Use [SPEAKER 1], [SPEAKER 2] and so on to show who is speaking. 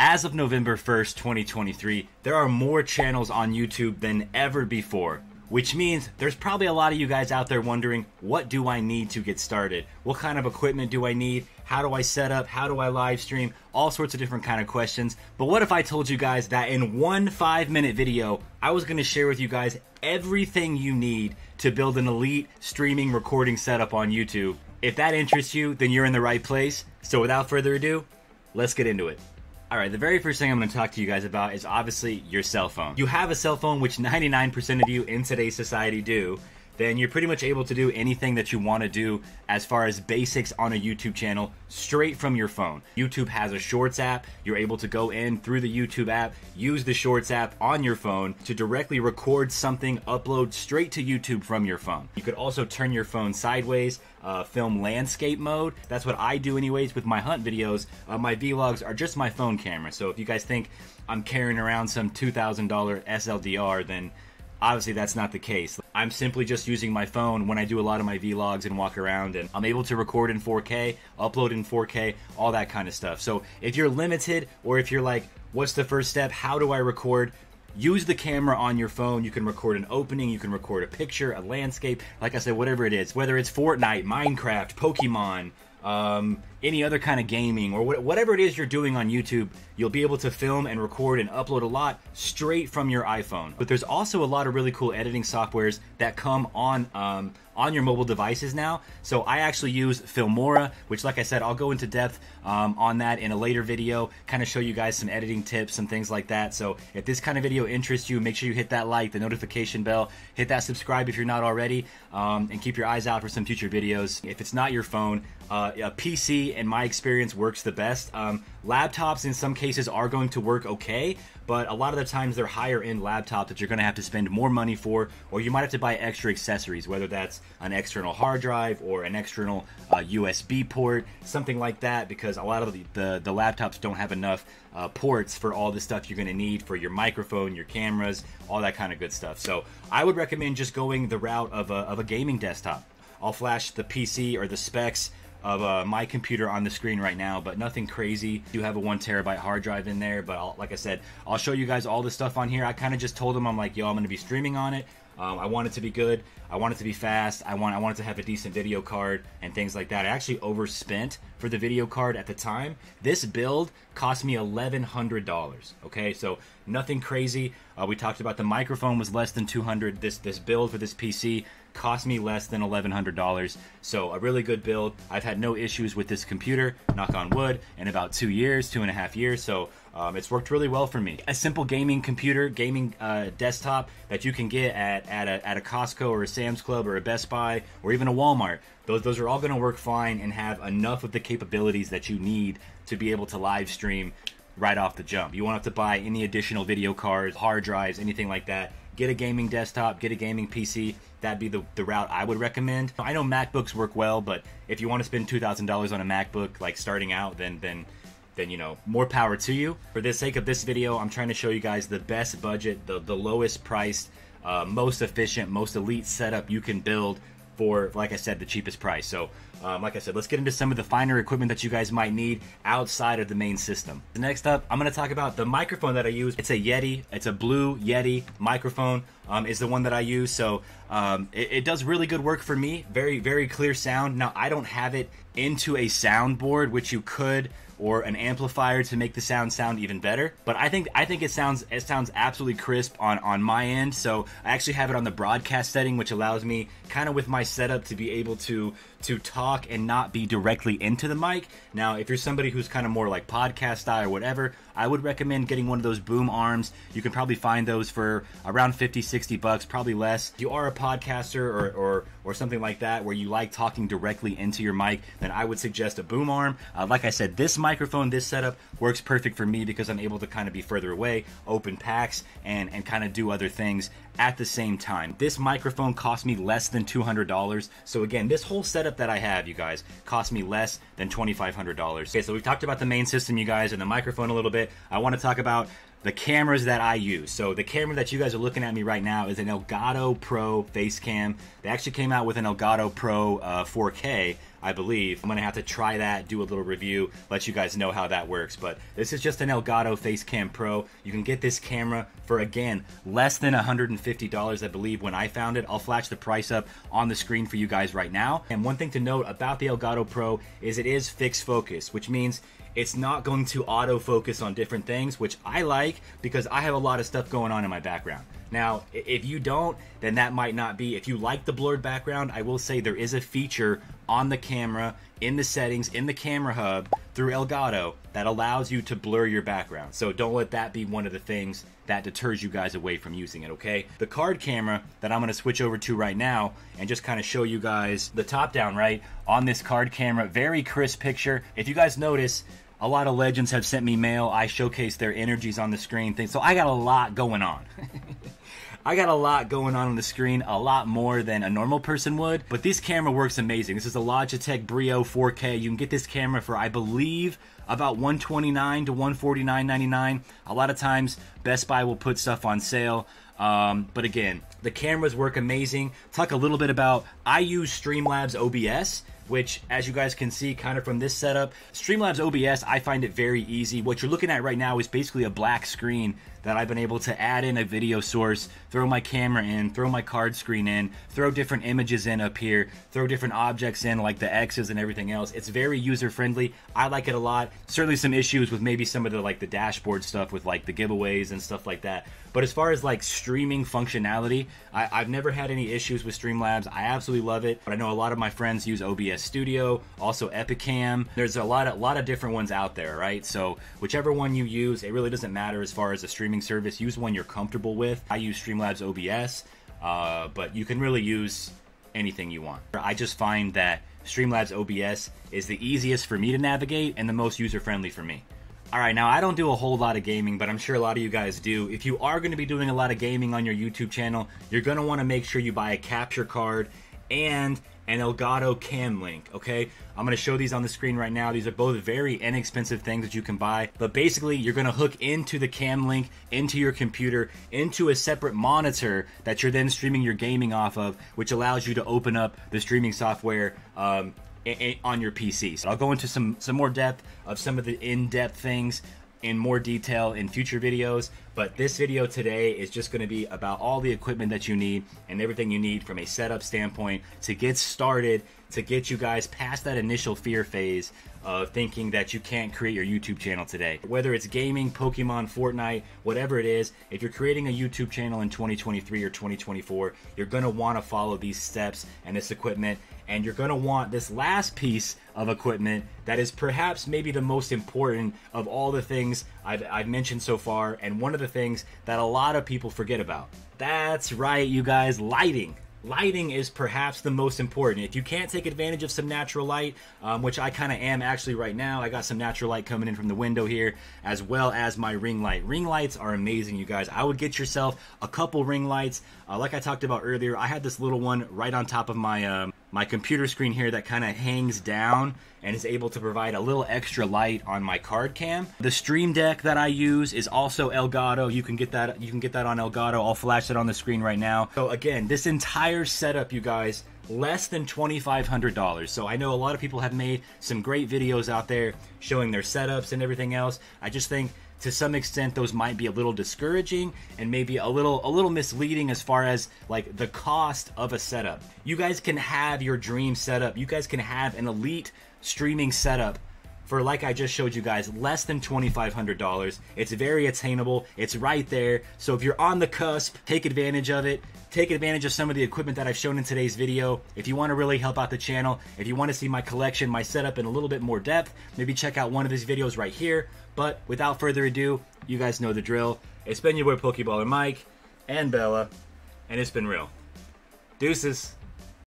[SPEAKER 1] As of November 1st, 2023, there are more channels on YouTube than ever before, which means there's probably a lot of you guys out there wondering, what do I need to get started? What kind of equipment do I need? How do I set up? How do I live stream? All sorts of different kind of questions. But what if I told you guys that in one 5-minute video, I was going to share with you guys everything you need to build an elite streaming recording setup on YouTube? If that interests you, then you're in the right place. So without further ado, let's get into it. Alright, the very first thing I'm going to talk to you guys about is obviously your cell phone. You have a cell phone, which 99% of you in today's society do, then you're pretty much able to do anything that you want to do as far as basics on a YouTube channel straight from your phone. YouTube has a Shorts app. You're able to go in through the YouTube app, use the Shorts app on your phone to directly record something, upload straight to YouTube from your phone. You could also turn your phone sideways, film landscape mode. That's what I do anyways with my hunt videos. My vlogs are just my phone camera. So if you guys think I'm carrying around some $2,000 SLDR, then obviously that's not the case. I'm simply just using my phone when I do a lot of my vlogs and walk around, and I'm able to record in 4K, upload in 4K, all that kind of stuff. So if you're limited, or if you're like, what's the first step? How do I record? Use the camera on your phone. You can record an opening, you can record a picture, a landscape, like I said, whatever it is. Whether it's Fortnite, Minecraft, Pokemon, any other kind of gaming, or whatever it is you're doing on YouTube, you'll be able to film and record and upload a lot straight from your iPhone. But there's also a lot of really cool editing softwares that come on your mobile devices now. So I actually use Filmora, which, like I said, I'll go into depth on that in a later video, kind of show you guys some editing tips and things like that. So if this kind of video interests you, make sure you hit that like, the notification bell, hit that subscribe if you're not already, and keep your eyes out for some future videos. If it's not your phone, a PC, in my experience, works the best. Laptops in some cases are going to work okay, but a lot of the times they're higher end laptops that you're going to have to spend more money for, or you might have to buy extra accessories, whether that's an external hard drive or an external USB port, something like that, because a lot of the laptops don't have enough ports for all the stuff you're going to need for your microphone, your cameras, all that kind of good stuff. So I would recommend just going the route of a gaming desktop. I'll flash the PC or the specs of my computer on the screen right now, but nothing crazy. You have a 1 terabyte hard drive in there, but like I said, I'll show you guys all the stuff on here. I kind of just told them, I'm like, yo, I'm going to be streaming on it. I want it to be good. I want it to be fast. I want it to have a decent video card and things like that. I actually overspent for the video card at the time. This build cost me $1,100. Okay, so nothing crazy. We talked about the microphone was less than $200. This build for this PC cost me less than $1,100. So a really good build. I've had no issues with this computer, knock on wood, in about 2 years, 2.5 years. So it's worked really well for me. A simple gaming computer, gaming desktop that you can get at a Costco or a Sam's Club or a Best Buy or even a Walmart. Those are all going to work fine and have enough of the capabilities that you need to be able to live stream right off the jump. You won't have to buy any additional video cards, hard drives, anything like that. Get a gaming desktop, get a gaming PC. That'd be the route I would recommend. I know MacBooks work well, but if you want to spend $2,000 on a MacBook, like starting out, then you know, more power to you. For the sake of this video, I'm trying to show you guys the best budget, the lowest priced, most efficient, most elite setup you can build for, like I said, the cheapest price. So like I said, let's get into some of the finer equipment that you guys might need outside of the main system. Next up, I'm going to talk about the microphone that I use. It's a Yeti. It's a blue Yeti microphone is the one that I use. So it does really good work for me. Very, very clear sound. Now, I don't have it into a soundboard, which you could, or an amplifier to make the sound even better. But I think it sounds absolutely crisp on my end. So I actually have it on the broadcast setting, which allows me kind of with my setup to be able to talk and not be directly into the mic. Now, if you're somebody who's kind of more like podcast style or whatever, I would recommend getting one of those boom arms. You can probably find those for around 50, 60 bucks, probably less. If you are a podcaster or something like that where you like talking directly into your mic, then I would suggest a boom arm. Like I said, this microphone, this setup works perfect for me because I'm able to kind of be further away, open packs, and kind of do other things at the same time. This microphone cost me less than $200. So again, this whole setup that I have, you guys, cost me less than $2,500. Okay, so we've talked about the main system, you guys, and the microphone a little bit. I want to talk about the cameras that I use. So the camera that you guys are looking at me right now is an Elgato Pro Face Cam. They actually came out with an Elgato Pro 4K I believe. I'm gonna have to try that, do a little review, let you guys know how that works. But this is just an Elgato Face Cam Pro. You can get this camera for, again, less than $150, I believe, when I found it. I'll flash the price up on the screen for you guys right now. And one thing to note about the Elgato Pro is it is fixed focus, which means it's not going to autofocus on different things, which I like because I have a lot of stuff going on in my background. Now, if you don't, then that might not be. If you like the blurred background, I will say there is a feature on the camera, in the settings, in the camera hub, through Elgato, that allows you to blur your background. So don't let that be one of the things that deters you guys away from using it, okay? The card camera that I'm gonna switch over to right now and just kind of show you guys the top down, right, on this card camera. Very crisp picture. If you guys notice, a lot of legends have sent me mail. I showcase their energies on the screen thing. So I got a lot going on. I got a lot going on the screen, a lot more than a normal person would. But this camera works amazing. This is a Logitech Brio 4K. You can get this camera for, I believe, about $129 to $149.99. A lot of times, Best Buy will put stuff on sale. But again, the cameras work amazing. Talk a little bit about, I use Streamlabs OBS, which, as you guys can see kind of from this setup, Streamlabs OBS, I find it very easy. What you're looking at right now is basically a black screen that I've been able to add in a video source, throw my camera in, throw my card screen in, throw different images in up here, throw different objects in like the X's and everything else. It's very user friendly. I like it a lot. Certainly some issues with maybe some of the like the dashboard stuff with like the giveaways and stuff like that. But as far as like streaming functionality, I've never had any issues with Streamlabs. I absolutely love it. But I know a lot of my friends use OBS Studio, also Epicam. There's a lot of different ones out there, right? So whichever one you use, it really doesn't matter as far as a streaming service. Use one you're comfortable with. I use Streamlabs OBS, but you can really use anything you want. I just find that Streamlabs OBS is the easiest for me to navigate and the most user-friendly for me. Alright, now I don't do a whole lot of gaming, but I'm sure a lot of you guys do. If you are going to be doing a lot of gaming on your YouTube channel, you're going to want to make sure you buy a capture card and an Elgato Cam Link, okay? I'm going to show these on the screen right now. These are both very inexpensive things that you can buy, but basically you're going to hook into the Cam Link, into your computer, into a separate monitor that you're then streaming your gaming off of, which allows you to open up the streaming software on your PC. So I'll go into some more depth of some of the in-depth things in more detail in future videos, but this video today is just going to be about all the equipment that you need and everything you need from a setup standpoint to get started, to get you guys past that initial fear phase of thinking that you can't create your YouTube channel today. Whether it's gaming, Pokemon, Fortnite, whatever it is, if you're creating a YouTube channel in 2023 or 2024, you're going to want to follow these steps and this equipment, and you're going to want this last piece of equipment that is perhaps maybe the most important of all the things I've mentioned so far, and one of the things that a lot of people forget about. That's right, you guys, lighting. Lighting is perhaps the most important. If you can't take advantage of some natural light, which I kind of am actually right now, I got some natural light coming in from the window here, as well as my ring light. Ring lights are amazing, you guys. I would get yourself a couple ring lights. Like I talked about earlier, I had this little one right on top of my my computer screen here that kind of hangs down and is able to provide a little extra light on my card cam. The Stream Deck that I use is also Elgato. You can get that on Elgato. I'll flash it on the screen right now. So again, this entire setup, you guys, less than $2,500. So I know a lot of people have made some great videos out there showing their setups and everything else. I just think to some extent those might be a little discouraging and maybe a little misleading as far as like the cost of a setup. You guys can have your dream setup. You guys can have an elite streaming setup for, like I just showed you guys, less than $2,500. It's very attainable. It's right there. So if you're on the cusp, take advantage of it. Take advantage of some of the equipment that I've shown in today's video. If you want to really help out the channel, if you want to see my collection, my setup in a little bit more depth, maybe check out one of these videos right here. But without further ado, you guys know the drill. It's been your boy Pokeballer Mike and Bella, and it's been real. Deuces.